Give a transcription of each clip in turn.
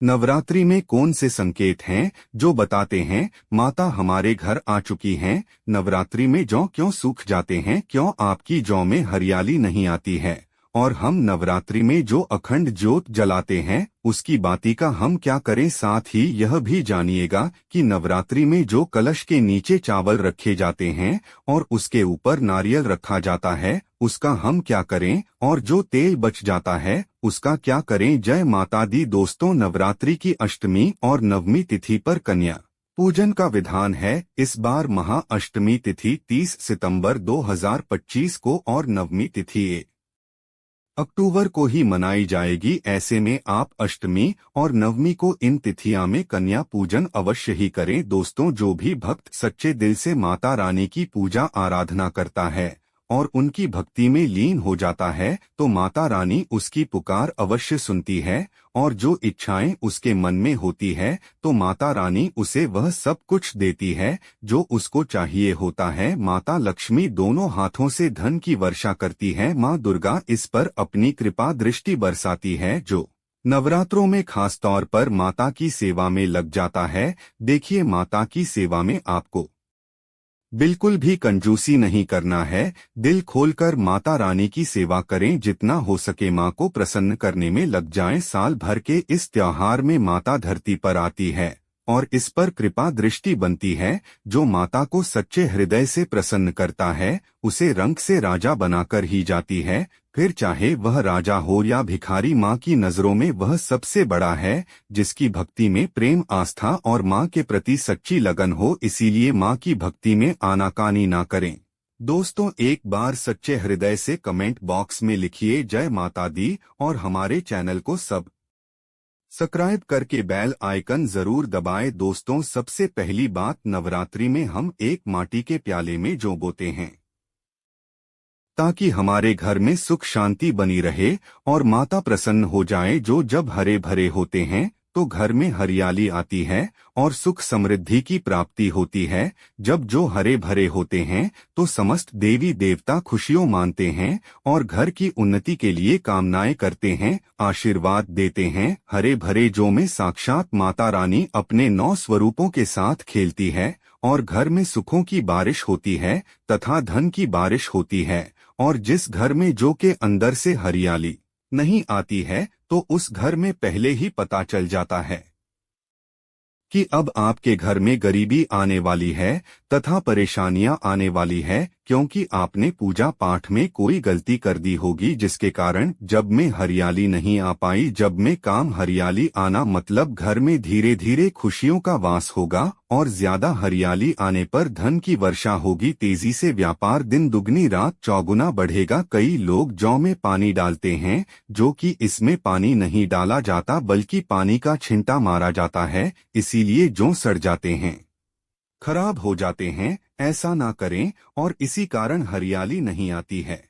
नवरात्रि में कौन से संकेत हैं जो बताते हैं माता हमारे घर आ चुकी हैं? नवरात्रि में जौ क्यों सूख जाते हैं? क्यों आपकी जौ में हरियाली नहीं आती है? और हम नवरात्रि में जो अखंड ज्योत जलाते हैं उसकी बाती का हम क्या करें? साथ ही यह भी जानिएगा कि नवरात्रि में जो कलश के नीचे चावल रखे जाते हैं और उसके ऊपर नारियल रखा जाता है उसका हम क्या करें? और जो तेल बच जाता है उसका क्या करें? जय माता दी दोस्तों, नवरात्रि की अष्टमी और नवमी तिथि पर कन्या पूजन का विधान है। इस बार महा अष्टमी तिथि 30 सितंबर 2025 को और नवमी तिथि 1 अक्टूबर को ही मनाई जाएगी। ऐसे में आप अष्टमी और नवमी को इन तिथियां में कन्या पूजन अवश्य ही करें। दोस्तों, जो भी भक्त सच्चे दिल से माता रानी की पूजा आराधना करता है और उनकी भक्ति में लीन हो जाता है तो माता रानी उसकी पुकार अवश्य सुनती है और जो इच्छाएं उसके मन में होती है तो माता रानी उसे वह सब कुछ देती है जो उसको चाहिए होता है। माता लक्ष्मी दोनों हाथों से धन की वर्षा करती है। माँ दुर्गा इस पर अपनी कृपा दृष्टि बरसाती है। जो नवरात्रों में खास तौर पर माता की सेवा में लग जाता है, देखिए माता की सेवा में आपको बिल्कुल भी कंजूसी नहीं करना है। दिल खोलकर माता रानी की सेवा करें। जितना हो सके माँ को प्रसन्न करने में लग जाएं। साल भर के इस त्योहार में माता धरती पर आती है और इस पर कृपा दृष्टि बनती है। जो माता को सच्चे हृदय से प्रसन्न करता है उसे रंग से राजा बनाकर ही जाती है। फिर चाहे वह राजा हो या भिखारी, माँ की नजरों में वह सबसे बड़ा है जिसकी भक्ति में प्रेम, आस्था और माँ के प्रति सच्ची लगन हो। इसीलिए माँ की भक्ति में आनाकानी ना करें। दोस्तों, एक बार सच्चे हृदय से कमेंट बॉक्स में लिखिए जय माता दी और हमारे चैनल को सब्सक्राइब करके बेल आइकन जरूर दबाएं। दोस्तों, सबसे पहली बात, नवरात्रि में हम एक माटी के प्याले में जौ बोते हैं ताकि हमारे घर में सुख शांति बनी रहे और माता प्रसन्न हो जाए। जो जब हरे भरे होते हैं तो घर में हरियाली आती है और सुख समृद्धि की प्राप्ति होती है। जब जो हरे भरे होते हैं तो समस्त देवी देवता खुशियों मानते हैं और घर की उन्नति के लिए कामनाएं करते हैं, आशीर्वाद देते हैं। हरे भरे जौ में साक्षात माता रानी अपने 9 स्वरूपों के साथ खेलती है और घर में सुखों की बारिश होती है तथा धन की बारिश होती है। और जिस घर में जौ के अंदर से हरियाली नहीं आती है तो उस घर में पहले ही पता चल जाता है कि अब आपके घर में गरीबी आने वाली है तथा परेशानियां आने वाली है, क्योंकि आपने पूजा पाठ में कोई गलती कर दी होगी जिसके कारण जब में हरियाली नहीं आ पाई। जब में काम हरियाली आना मतलब घर में धीरे धीरे खुशियों का वास होगा और ज्यादा हरियाली आने पर धन की वर्षा होगी। तेजी से व्यापार दिन दुगनी रात चौगुना बढ़ेगा। कई लोग जौ में पानी डालते हैं जो कि इसमें पानी नहीं डाला जाता बल्कि पानी का छिंटा मारा जाता है, इसीलिए जौ सड़ जाते हैं, खराब हो जाते हैं। ऐसा ना करें और इसी कारण हरियाली नहीं आती है।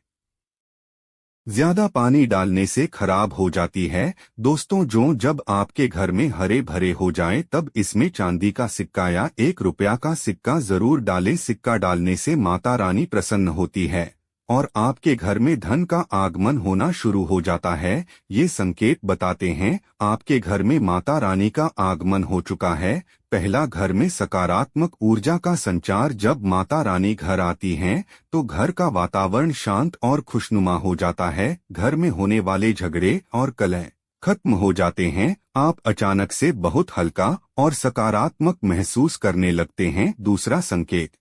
ज्यादा पानी डालने से खराब हो जाती है। दोस्तों, जौ जब आपके घर में हरे भरे हो जाए तब इसमें चांदी का सिक्का या 1 रुपया का सिक्का जरूर डालें। सिक्का डालने से माता रानी प्रसन्न होती है और आपके घर में धन का आगमन होना शुरू हो जाता है। ये संकेत बताते हैं आपके घर में माता रानी का आगमन हो चुका है। पहला, घर में सकारात्मक ऊर्जा का संचार। जब माता रानी घर आती हैं तो घर का वातावरण शांत और खुशनुमा हो जाता है। घर में होने वाले झगड़े और कलह खत्म हो जाते हैं। आप अचानक से बहुत हल्का और सकारात्मक महसूस करने लगते हैं। दूसरा संकेत,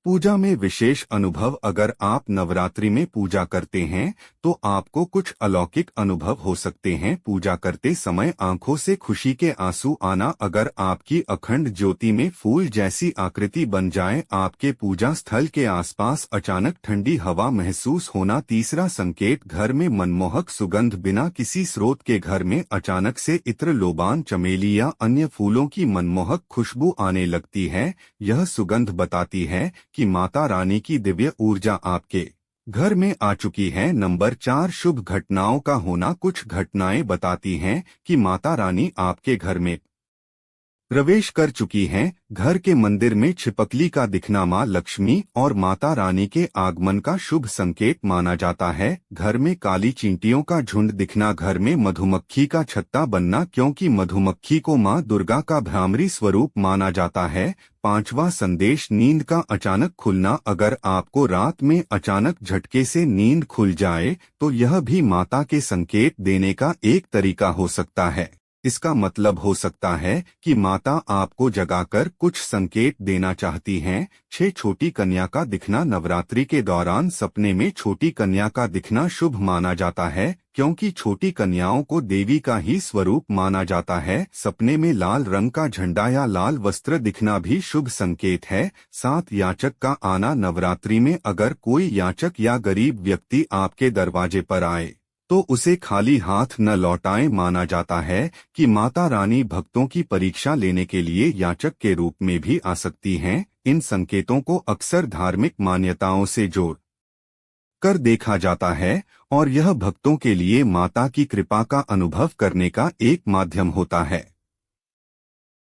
पूजा में विशेष अनुभव। अगर आप नवरात्रि में पूजा करते हैं तो आपको कुछ अलौकिक अनुभव हो सकते हैं। पूजा करते समय आंखों से खुशी के आंसू आना। अगर आपकी अखंड ज्योति में फूल जैसी आकृति बन जाए। आपके पूजा स्थल के आसपास अचानक ठंडी हवा महसूस होना। तीसरा संकेत, घर में मनमोहक सुगंध। बिना किसी स्रोत के घर में अचानक से इत्र, लोबान, चमेली या अन्य फूलों की मनमोहक खुशबू आने लगती है। यह सुगंध बताती है कि माता रानी की दिव्य ऊर्जा आपके घर में आ चुकी है। नंबर 4, शुभ घटनाओं का होना। कुछ घटनाएं बताती हैं कि माता रानी आपके घर में प्रवेश कर चुकी हैं। घर के मंदिर में छिपकली का दिखना मां लक्ष्मी और माता रानी के आगमन का शुभ संकेत माना जाता है। घर में काली चींटियों का झुंड दिखना, घर में मधुमक्खी का छत्ता बनना, क्योंकि मधुमक्खी को मां दुर्गा का भ्रामरी स्वरूप माना जाता है। पांचवा संदेश, नींद का अचानक खुलना। अगर आपको रात में अचानक झटके से नींद खुल जाए तो यह भी माता के संकेत देने का एक तरीका हो सकता है। इसका मतलब हो सकता है कि माता आपको जगाकर कुछ संकेत देना चाहती हैं। 6 छोटी कन्या का दिखना। नवरात्रि के दौरान सपने में छोटी कन्या का दिखना शुभ माना जाता है, क्योंकि छोटी कन्याओं को देवी का ही स्वरूप माना जाता है। सपने में लाल रंग का झंडा या लाल वस्त्र दिखना भी शुभ संकेत है। 7 याचक का आना। नवरात्रि में अगर कोई याचक या गरीब व्यक्ति आपके दरवाजे पर आए तो उसे खाली हाथ न लौटाएं। माना जाता है कि माता रानी भक्तों की परीक्षा लेने के लिए याचक के रूप में भी आ सकती हैं। इन संकेतों को अक्सर धार्मिक मान्यताओं से जोड़ कर देखा जाता है और यह भक्तों के लिए माता की कृपा का अनुभव करने का एक माध्यम होता है।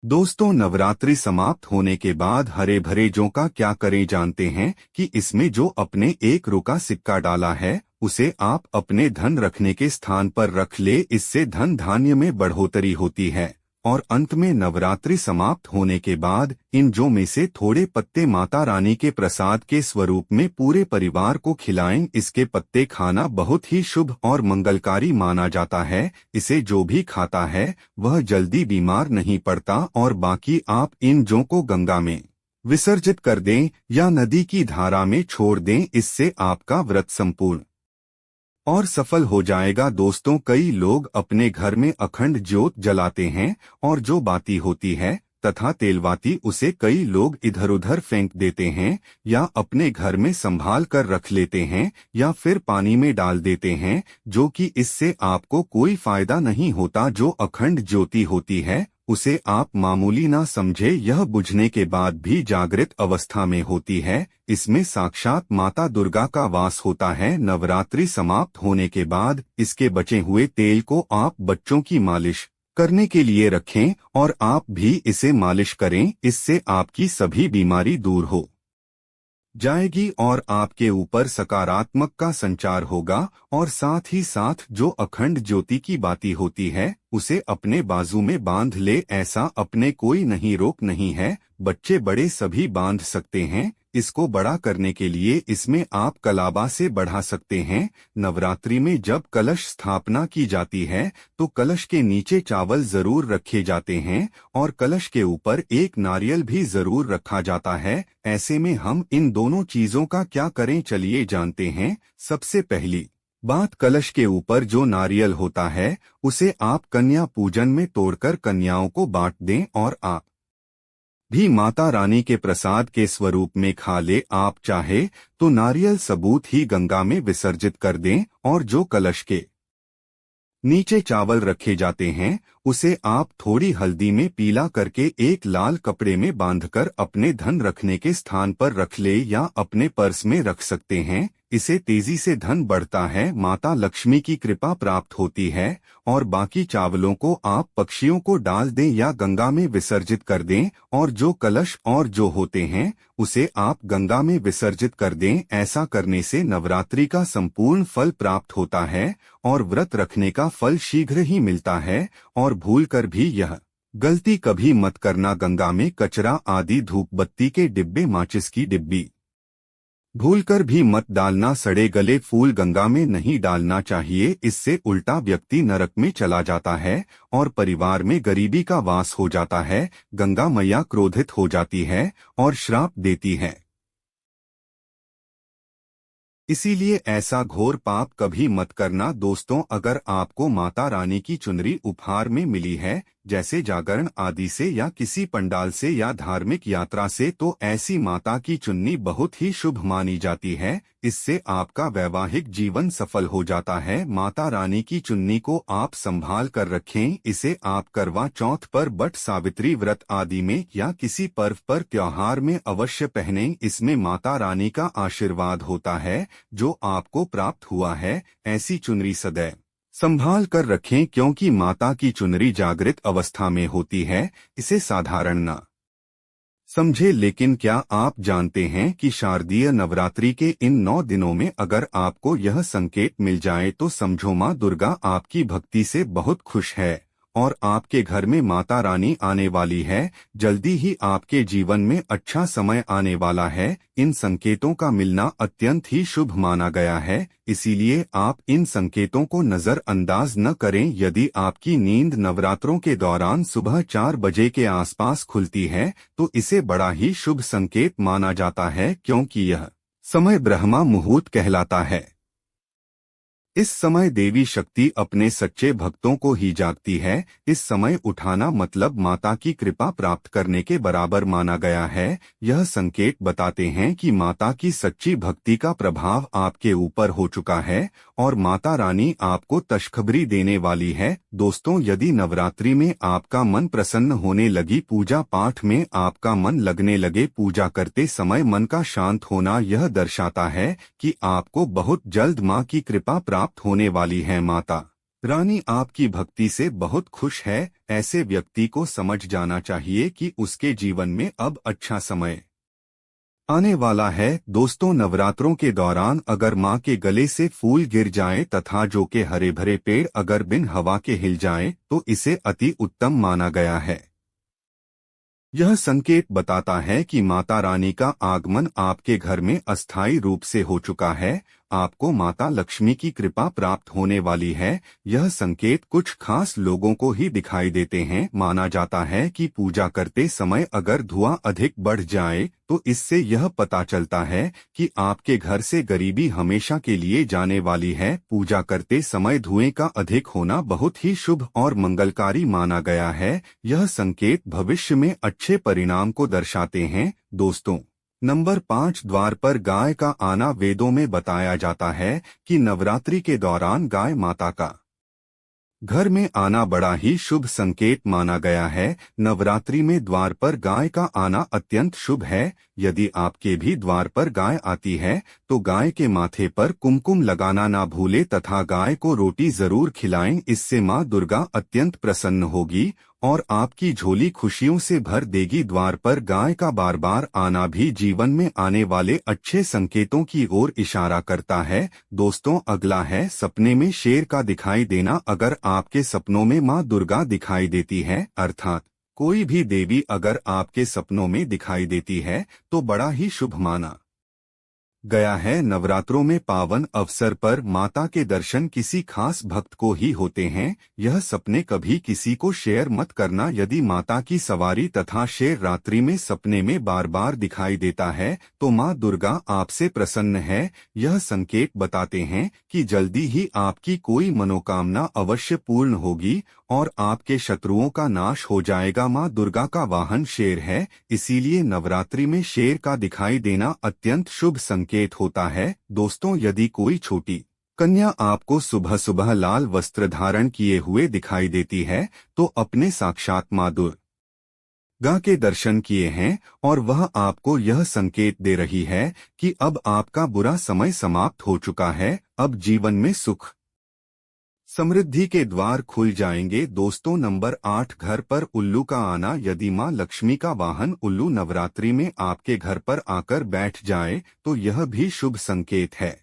दोस्तों, नवरात्रि समाप्त होने के बाद हरे भरे जौ का क्या करें? जानते हैं कि इसमें जो अपने 1 रुपया सिक्का डाला है उसे आप अपने धन रखने के स्थान पर रख ले। इससे धन धान्य में बढ़ोतरी होती है। और अंत में नवरात्रि समाप्त होने के बाद इन जौ में से थोड़े पत्ते माता रानी के प्रसाद के स्वरूप में पूरे परिवार को खिलाएं। इसके पत्ते खाना बहुत ही शुभ और मंगलकारी माना जाता है। इसे जो भी खाता है वह जल्दी बीमार नहीं पड़ता। और बाकी आप इन जौ को गंगा में विसर्जित कर दें या नदी की धारा में छोड़ दें। इससे आपका व्रत संपूर्ण और सफल हो जाएगा। दोस्तों, कई लोग अपने घर में अखंड ज्योत जलाते हैं और जो बाती होती है तथा तेलवाती उसे कई लोग इधर उधर फेंक देते हैं या अपने घर में संभाल कर रख लेते हैं या फिर पानी में डाल देते हैं, जो कि इससे आपको कोई फायदा नहीं होता। जो अखंड ज्योति होती है उसे आप मामूली ना समझे, यह बुझने के बाद भी जागृत अवस्था में होती है। इसमें साक्षात माता दुर्गा का वास होता है। नवरात्रि समाप्त होने के बाद इसके बचे हुए तेल को आप बच्चों की मालिश करने के लिए रखें और आप भी इसे मालिश करें। इससे आपकी सभी बीमारी दूर हो जाएगी और आपके ऊपर सकारात्मक का संचार होगा। और साथ ही साथ जो अखंड ज्योति की बाती होती है उसे अपने बाजू में बांध ले। ऐसा अपने कोई नहीं रोक नहीं है, बच्चे बड़े सभी बांध सकते हैं। इसको बड़ा करने के लिए इसमें आप कलाबा से बढ़ा सकते हैं। नवरात्रि में जब कलश स्थापना की जाती है तो कलश के नीचे चावल जरूर रखे जाते हैं और कलश के ऊपर एक नारियल भी जरूर रखा जाता है। ऐसे में हम इन दोनों चीजों का क्या करें, चलिए जानते हैं। सबसे पहली बात, कलश के ऊपर जो नारियल होता है उसे आप कन्या पूजन में तोड़कर कन्याओं को बांट दें और आप भी माता रानी के प्रसाद के स्वरूप में खा ले। आप चाहे तो नारियल सबूत ही गंगा में विसर्जित कर दें और जो कलश के नीचे चावल रखे जाते हैं उसे आप थोड़ी हल्दी में पीला करके एक लाल कपड़े में बांधकर अपने धन रखने के स्थान पर रख ले या अपने पर्स में रख सकते हैं। इसे तेजी से धन बढ़ता है, माता लक्ष्मी की कृपा प्राप्त होती है। और बाकी चावलों को आप पक्षियों को डाल दें या गंगा में विसर्जित कर दें और जो कलश और जो होते हैं उसे आप गंगा में विसर्जित कर दें। ऐसा करने से नवरात्रि का संपूर्ण फल प्राप्त होता है और व्रत रखने का फल शीघ्र ही मिलता है। और भूलकर भी यह गलती कभी मत करना, गंगा में कचरा आदि धूप बत्ती के डिब्बे, माचिस की डिब्बी भूलकर भी मत डालना। सड़े गले फूल गंगा में नहीं डालना चाहिए, इससे उल्टा व्यक्ति नरक में चला जाता है और परिवार में गरीबी का वास हो जाता है। गंगा मैया क्रोधित हो जाती है और श्राप देती है। इसीलिए ऐसा घोर पाप कभी मत करना। दोस्तों, अगर आपको माता रानी की चुनरी उपहार में मिली है, जैसे जागरण आदि से या किसी पंडाल से या धार्मिक यात्रा से, तो ऐसी माता की चुन्नी बहुत ही शुभ मानी जाती है। इससे आपका वैवाहिक जीवन सफल हो जाता है। माता रानी की चुन्नी को आप संभाल कर रखें। इसे आप करवा चौथ पर, बट सावित्री व्रत आदि में या किसी पर्व पर, त्योहार में अवश्य पहनें। इसमें माता रानी का आशीर्वाद होता है जो आपको प्राप्त हुआ है। ऐसी चुनरी सदैव संभाल कर रखें क्योंकि माता की चुनरी जागृत अवस्था में होती है, इसे साधारण न समझे। लेकिन क्या आप जानते हैं कि शारदीय नवरात्रि के इन 9 दिनों में अगर आपको यह संकेत मिल जाए तो समझो माँ दुर्गा आपकी भक्ति से बहुत खुश है और आपके घर में माता रानी आने वाली है। जल्दी ही आपके जीवन में अच्छा समय आने वाला है। इन संकेतों का मिलना अत्यंत ही शुभ माना गया है, इसीलिए आप इन संकेतों को नजरअंदाज न करें। यदि आपकी नींद नवरात्रों के दौरान सुबह 4 बजे के आसपास खुलती है तो इसे बड़ा ही शुभ संकेत माना जाता है, क्योंकि यह समय ब्रह्मा मुहूर्त कहलाता है। इस समय देवी शक्ति अपने सच्चे भक्तों को ही जागती है। इस समय उठाना मतलब माता की कृपा प्राप्त करने के बराबर माना गया है। यह संकेत बताते हैं कि माता की सच्ची भक्ति का प्रभाव आपके ऊपर हो चुका है और माता रानी आपको खुशखबरी देने वाली है। दोस्तों, यदि नवरात्रि में आपका मन प्रसन्न होने लगी, पूजा पाठ में आपका मन लगने लगे, पूजा करते समय मन का शांत होना, यह दर्शाता है कि आपको बहुत जल्द माँ की कृपा प्राप्त होने वाली है। माता रानी आपकी भक्ति से बहुत खुश है। ऐसे व्यक्ति को समझ जाना चाहिए कि उसके जीवन में अब अच्छा समय आने वाला है। दोस्तों, नवरात्रों के दौरान अगर माँ के गले से फूल गिर जाए तथा जो के हरे भरे पेड़ अगर बिन हवा के हिल जाए तो इसे अति उत्तम माना गया है। यह संकेत बताता है कि माता रानी का आगमन आपके घर में अस्थायी रूप से हो चुका है। आपको माता लक्ष्मी की कृपा प्राप्त होने वाली है। यह संकेत कुछ खास लोगों को ही दिखाई देते हैं। माना जाता है कि पूजा करते समय अगर धुआं अधिक बढ़ जाए तो इससे यह पता चलता है कि आपके घर से गरीबी हमेशा के लिए जाने वाली है। पूजा करते समय धुएं का अधिक होना बहुत ही शुभ और मंगलकारी माना गया है। यह संकेत भविष्य में अच्छे परिणाम को दर्शाते हैं। दोस्तों, नंबर 5, द्वार पर गाय का आना। वेदों में बताया जाता है कि नवरात्रि के दौरान गाय माता का घर में आना बड़ा ही शुभ संकेत माना गया है। नवरात्रि में द्वार पर गाय का आना अत्यंत शुभ है। यदि आपके भी द्वार पर गाय आती है तो गाय के माथे पर कुमकुम लगाना ना भूले तथा गाय को रोटी जरूर खिलाएं। इससे माँ दुर्गा अत्यंत प्रसन्न होगी और आपकी झोली खुशियों से भर देगी। द्वार पर गाय का बार बार आना भी जीवन में आने वाले अच्छे संकेतों की ओर इशारा करता है। दोस्तों, अगला है सपने में शेर का दिखाई देना। अगर आपके सपनों में माँ दुर्गा दिखाई देती है, अर्थात कोई भी देवी अगर आपके सपनों में दिखाई देती है तो बड़ा ही शुभ माना गया है। नवरात्रों में पावन अवसर पर माता के दर्शन किसी खास भक्त को ही होते हैं। यह सपने कभी किसी को शेयर मत करना। यदि माता की सवारी तथा शेर रात्रि में सपने में बार बार दिखाई देता है तो माँ दुर्गा आपसे प्रसन्न है। यह संकेत बताते हैं कि जल्दी ही आपकी कोई मनोकामना अवश्य पूर्ण होगी और आपके शत्रुओं का नाश हो जाएगा। माँ दुर्गा का वाहन शेर है, इसीलिए नवरात्रि में शेर का दिखाई देना अत्यंत शुभ संकेत होता है। दोस्तों, यदि कोई छोटी कन्या आपको सुबह सुबह लाल वस्त्र धारण किए हुए दिखाई देती है तो अपने साक्षात माँ दुर्गा के दर्शन किए हैं और वह आपको यह संकेत दे रही है कि अब आपका बुरा समय समाप्त हो चुका है। अब जीवन में सुख समृद्धि के द्वार खुल जाएंगे। दोस्तों, नंबर 8, घर पर उल्लू का आना। यदि माँ लक्ष्मी का वाहन उल्लू नवरात्रि में आपके घर पर आकर बैठ जाए तो यह भी शुभ संकेत है।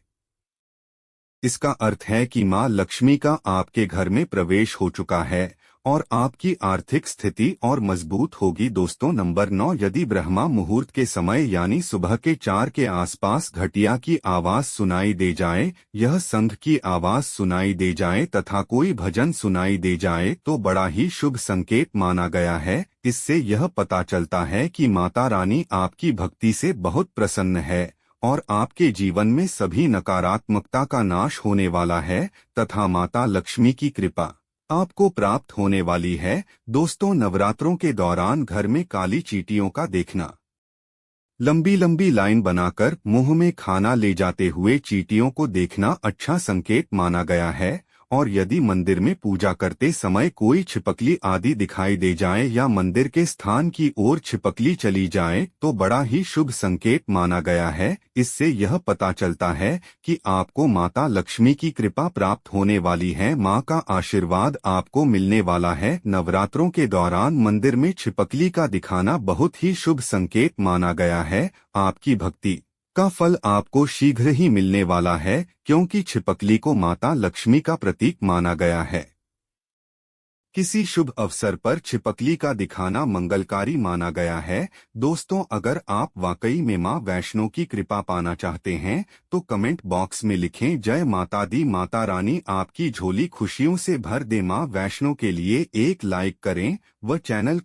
इसका अर्थ है कि माँ लक्ष्मी का आपके घर में प्रवेश हो चुका है और आपकी आर्थिक स्थिति और मजबूत होगी। दोस्तों, नंबर 9, यदि ब्रह्मा मुहूर्त के समय यानी सुबह के 4 के आसपास घटिया की आवाज सुनाई दे जाए, यह संघ की आवाज सुनाई दे जाए तथा कोई भजन सुनाई दे जाए तो बड़ा ही शुभ संकेत माना गया है। इससे यह पता चलता है कि माता रानी आपकी भक्ति से बहुत प्रसन्न है और आपके जीवन में सभी नकारात्मकता का नाश होने वाला है तथा माता लक्ष्मी की कृपा आपको प्राप्त होने वाली है। दोस्तों, नवरात्रों के दौरान घर में काली चींटियों का देखना। लंबी लंबी लाइन बनाकर मुंह में खाना ले जाते हुए चींटियों को देखना अच्छा संकेत माना गया है और यदि मंदिर में पूजा करते समय कोई छिपकली आदि दिखाई दे जाए या मंदिर के स्थान की ओर छिपकली चली जाए तो बड़ा ही शुभ संकेत माना गया है। इससे यह पता चलता है कि आपको माता लक्ष्मी की कृपा प्राप्त होने वाली है, माँ का आशीर्वाद आपको मिलने वाला है। नवरात्रों के दौरान मंदिर में छिपकली का दिखाना बहुत ही शुभ संकेत माना गया है। आपकी भक्ति का फल आपको शीघ्र ही मिलने वाला है, क्योंकि छिपकली को माता लक्ष्मी का प्रतीक माना गया है। किसी शुभ अवसर पर छिपकली का दिखाना मंगलकारी माना गया है। दोस्तों, अगर आप वाकई में मां वैष्णो की कृपा पाना चाहते हैं तो कमेंट बॉक्स में लिखें जय माता दी। माता रानी आपकी झोली खुशियों से भर दे। मां वैष्णो के लिए एक लाइक करें व चैनल